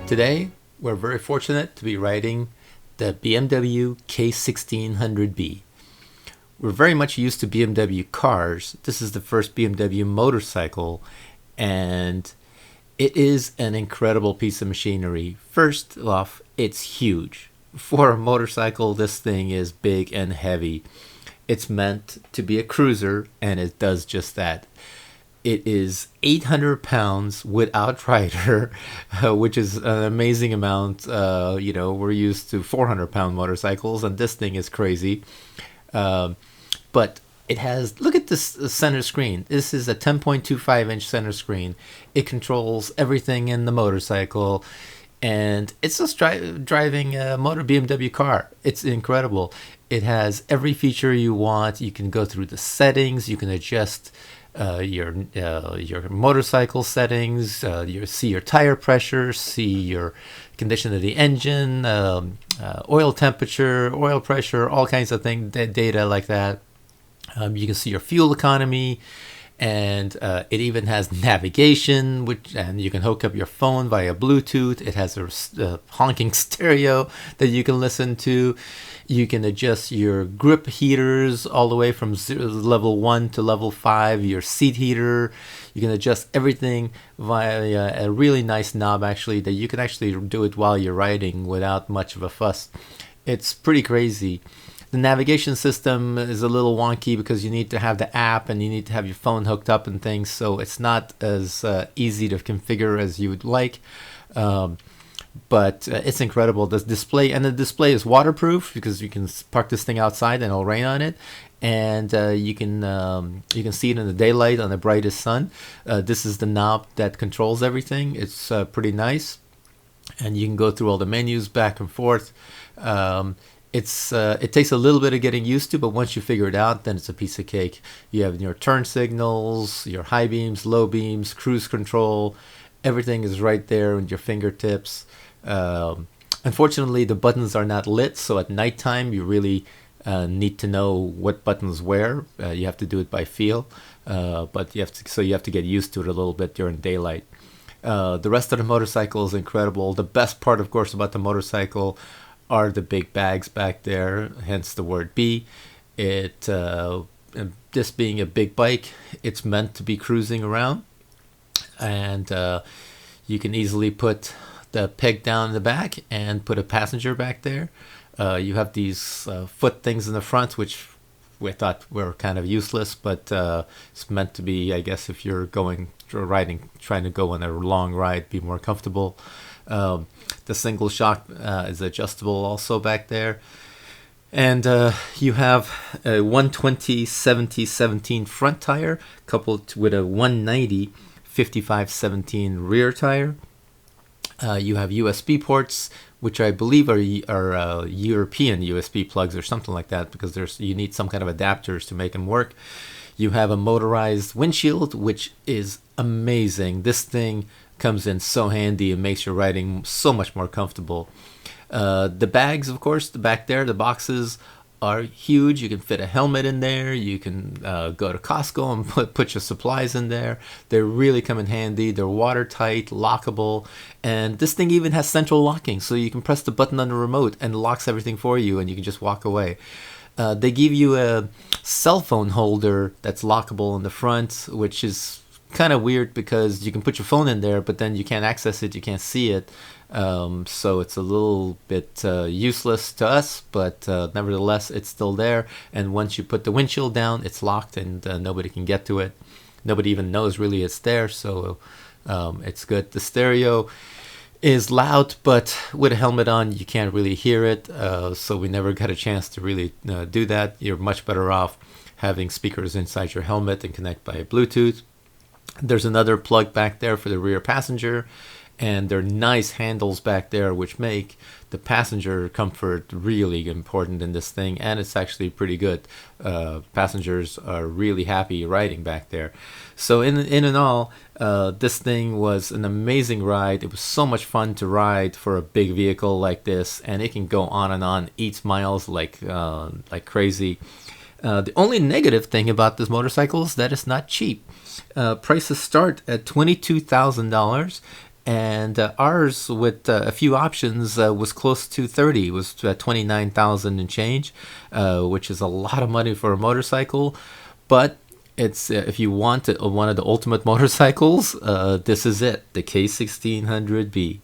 Today, we're very fortunate to be riding the BMW K1600B. We're very much used to BMW cars. This is the first BMW motorcycle, and it is an incredible piece of machinery. First off, it's huge. For a motorcycle, this thing is big and heavy. It's meant to be a cruiser, and it does just that. It is 800 pounds without rider, which is an amazing amount. We're used to 400-pound motorcycles, and this thing is crazy. But it has, look at this center screen. This is a 10.25-inch center screen. It controls everything in the motorcycle, and it's just driving a motor BMW car. It's incredible. It has every feature you want. You can go through the settings. You can adjust your motorcycle settings. You see your tire pressure, see your condition of the engine, oil temperature, oil pressure, all kinds of data like that. You can see your fuel economy, and it even has navigation, and you can hook up your phone via Bluetooth. It has a honking stereo that you can listen to. You can adjust your grip heaters all the way from level 1 to level 5, your seat heater. You can adjust everything via a really nice knob, actually, that you can actually do it while you're riding without much of a fuss. It's pretty crazy. The navigation system is a little wonky because you need to have the app and you need to have your phone hooked up and things, so it's not as easy to configure as you would like. But it's incredible. The display is waterproof because you can park this thing outside and it'll rain on it, and you can see it in the daylight on the brightest sun. This is the knob that controls everything. It's pretty nice, and you can go through all the menus back and forth. It takes a little bit of getting used to, but once you figure it out, then it's a piece of cake. You have your turn signals, your high beams, low beams, cruise control. Everything is right there at your fingertips. Unfortunately, the buttons are not lit, so at nighttime you really need to know what buttons where. You have to do it by feel, but you have to get used to it a little bit during daylight. The rest of the motorcycle is incredible. The best part, of course, about the motorcycle are the big bags back there, hence the word B. This being a big bike, it's meant to be cruising around, and you can easily put the peg down in the back and put a passenger back there. You have these foot things in the front, which we thought were kind of useless, but it's meant to be, I guess, if you're trying to go on a long ride, be more comfortable. The single shock is adjustable also back there. And you have a 120/70/17 front tire coupled with a 190 55/17 rear tire. You have USB ports, which I believe are European USB plugs or something like that, because you need some kind of adapters to make them work. You have a motorized windshield, which is amazing. This thing comes in so handy and makes your riding so much more comfortable. The bags, of course, back there, the boxes are huge. You can fit a helmet in there. You can go to Costco and put your supplies in there. They really come in handy. They're watertight, lockable, and this thing even has central locking, so you can press the button on the remote and it locks everything for you, and you can just walk away. They give you a cell phone holder that's lockable in the front, which is kind of weird because you can put your phone in there, but then you can't access it, you can't see it. So it's a little bit useless to us, but nevertheless, it's still there. And once you put the windshield down, it's locked and nobody can get to it. Nobody even knows really it's there, so it's good. The stereo is loud, but with a helmet on, you can't really hear it. So we never got a chance to really do that. You're much better off having speakers inside your helmet and connect by Bluetooth. There's another plug back there for the rear passenger, and there are nice handles back there which make the passenger comfort really important in this thing, and it's actually pretty good. Passengers are really happy riding back there. So in and all, this thing was an amazing ride. It was so much fun to ride for a big vehicle like this, and it can go on and on, eats miles like crazy. The only negative thing about this motorcycle is that it's not cheap. Prices start at $22,000, And ours, with a few options, was close to 30. It was 29,000 and change, which is a lot of money for a motorcycle. But it's if you want one of the ultimate motorcycles, this is it, the K1600B.